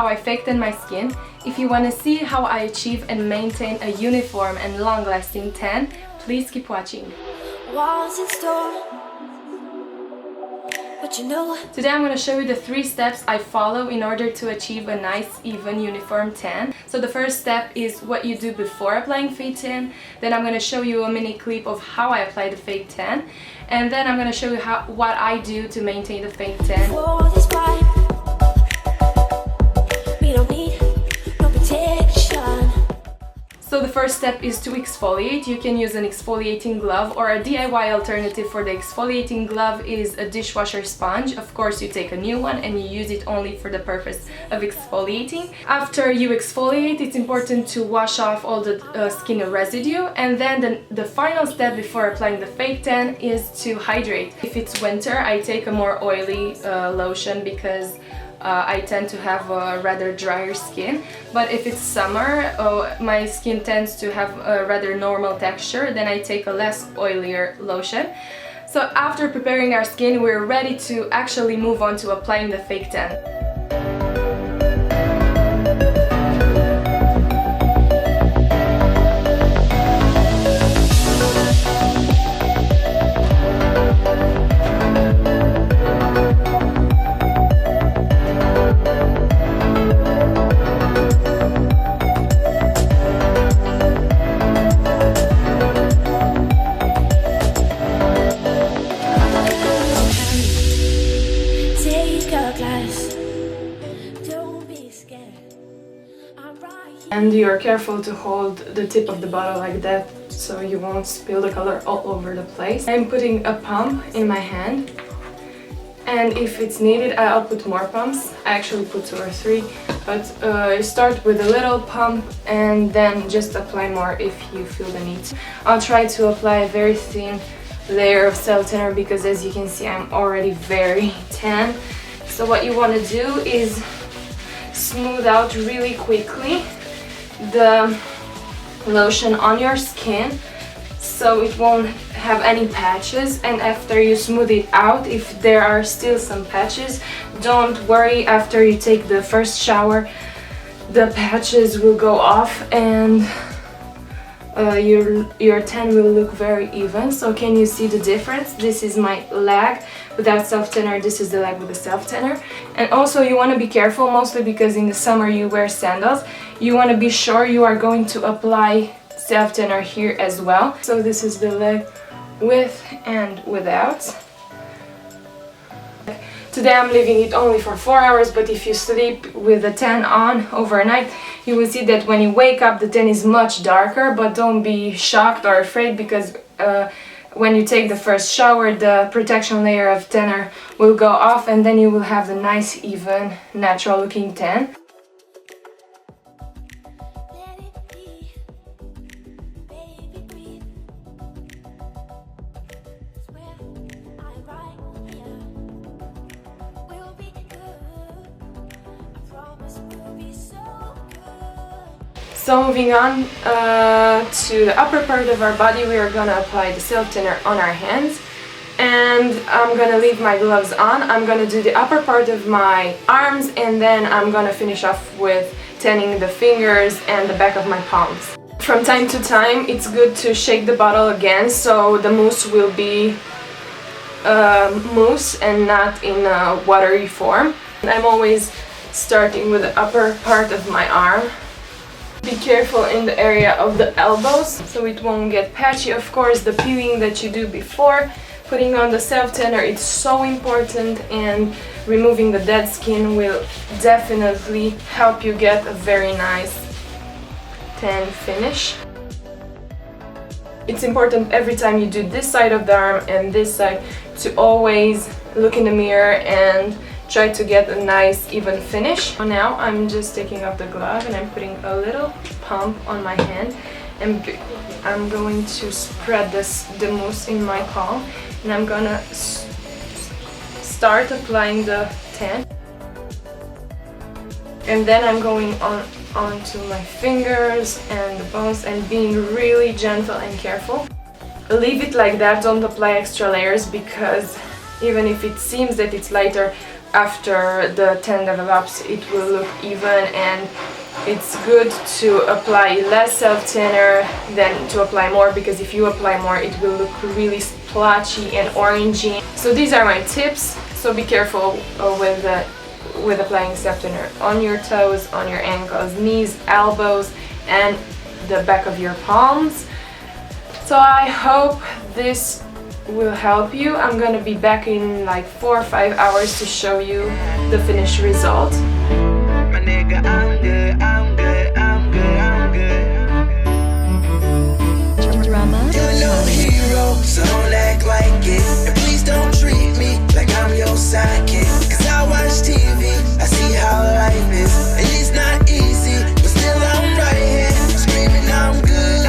how I fake tan my skin. If you want to see how I achieve and maintain a uniform and long-lasting tan, please keep watching. Walls in store, but you know. Today I'm going to show you the 3 steps I follow in order to achieve a nice, even, uniform tan. So the first step is what you do before applying fake tan. Then I'm going to show you a mini clip of how I apply the fake tan. And then I'm going to show you what I do to maintain the fake tan. For this vibe, we don't need no protection. So the first step is to exfoliate. You can use an exfoliating glove, or a DIY alternative for the exfoliating glove is a dishwasher sponge. Of course, you take a new one and you use it only for the purpose of exfoliating. After you exfoliate, it's important to wash off all the skin residue, and then the final step before applying the fake tan is to hydrate. If it's winter, I take a more oily lotion because I tend to have a rather drier skin, but if it's summer, my skin tends to have a rather normal texture, then I take a less oilier lotion. So after preparing our skin, we're ready to actually move on to applying the fake tan. And you're careful to hold the tip of the bottle like that so you won't spill the color all over the place. I'm putting a pump in my hand, and if it's needed I'll put more pumps. I actually put 2 or 3, but start with a little pump and then just apply more if you feel the need. I'll try to apply a very thin layer of self-tanner because, as you can see, I'm already very tan. So what you want to do is smooth out really quickly the lotion on your skin so it won't have any patches, and after you smooth it out, if there are still some patches, don't worry. After you take the first shower, the patches will go off and your tan will look very even. So can you see the difference? This is my leg without self-tanner, this is the leg with the self-tanner. And also you want to be careful, mostly because in the summer you wear sandals. You want to be sure you are going to apply self-tanner here as well. So this is the leg with and without. Today I'm leaving it only for 4 hours, but if you sleep with the tan on overnight, you will see that when you wake up the tan is much darker. But don't be shocked or afraid, because when you take the first shower, the protection layer of tanner will go off and then you will have the nice, even, natural looking tan. So moving on to the upper part of our body, we are gonna apply the self-tanner on our hands, and I'm gonna leave my gloves on. I'm gonna do the upper part of my arms, and then I'm gonna finish off with tanning the fingers and the back of my palms. From time to time, it's good to shake the bottle again so the mousse will be mousse and not in a watery form. I'm always starting with the upper part of my arm. Be careful in the area of the elbows so it won't get patchy. Of course, the peeling that you do before putting on the self-tanner is so important, and removing the dead skin will definitely help you get a very nice tan finish. It's important every time you do this side of the arm and this side to always look in the mirror and try to get a nice even finish. Now I'm just taking off the glove and I'm putting a little pump on my hand, and I'm going to spread the mousse in my palm, and I'm gonna start applying the tan, and then I'm going onto my fingers and the bones and being really gentle and careful. Leave it like that, don't apply extra layers, because even if it seems that it's lighter after the tan develops it will look even, and it's good to apply less self-tanner than to apply more, because if you apply more it will look really splotchy and orangey. So these are my tips. So be careful with applying self-tanner on your toes, on your ankles, knees, elbows, and the back of your palms. So I hope this will help you. I'm gonna be back in like 4 or 5 hours to show you the finished result. My nigga, I'm good, I'm good, I'm good, I'm good. Drama. You're no hero, so don't act like it. And please don't treat me like I'm your sidekick. Cause I watch TV, I see how life is. And it's not easy, but still I'm right here. Screaming I'm good,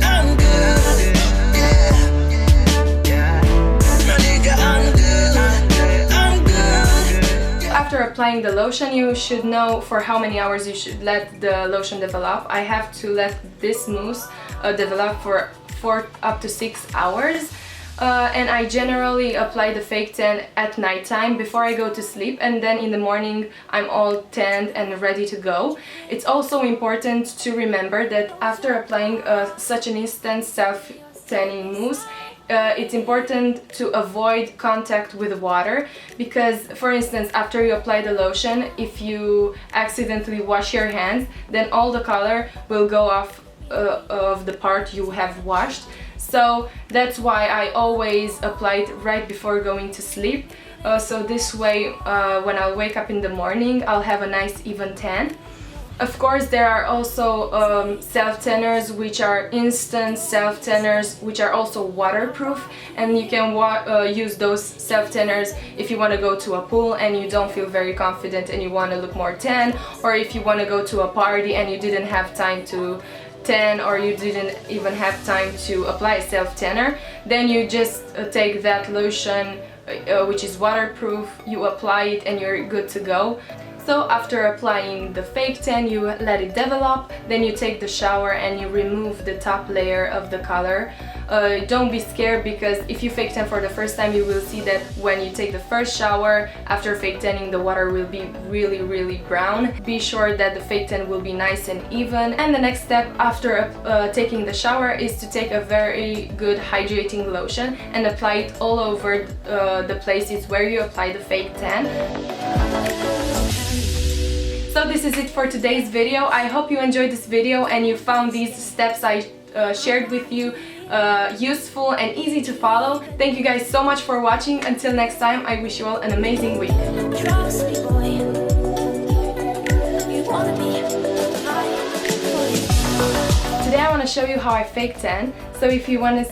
I'm good, yeah. My nigga, I'm good, I'm good. After applying the lotion, you should know for how many hours you should let the lotion develop. I have to let this mousse develop for 4 up to 6 hours. And I generally apply the fake tan at night time before I go to sleep, and then in the morning I'm all tanned and ready to go. It's also important to remember that after applying such an instant self-tanning mousse, it's important to avoid contact with water, because for instance after you apply the lotion, if you accidentally wash your hands, then all the color will go off of the part you have washed. So that's why I always apply it right before going to sleep. So this way when I'll wake up in the morning I'll have a nice even tan. Of course there are also self-tanners which are instant self-tanners which are also waterproof, and you can use those self-tanners if you want to go to a pool and you don't feel very confident and you want to look more tan, or if you want to go to a party and you didn't have time to tan, or you didn't even have time to apply a self-tanner, then you just take that lotion which is waterproof, you apply it and you're good to go. So after applying the fake tan, you let it develop, then you take the shower and you remove the top layer of the color. Don't be scared, because if you fake tan for the first time, you will see that when you take the first shower after fake tanning, the water will be really brown. Be sure that the fake tan will be nice and even. And the next step after taking the shower is to take a very good hydrating lotion and apply it all over the places where you apply the fake tan. So this is it for today's video. I hope you enjoyed this video and you found these steps I shared with you useful and easy to follow. Thank you guys so much for watching. Until next time, I wish you all an amazing week. Trust me, boy. You wanna be mine, boy. Today I want to show you how I fake tan. So if you want to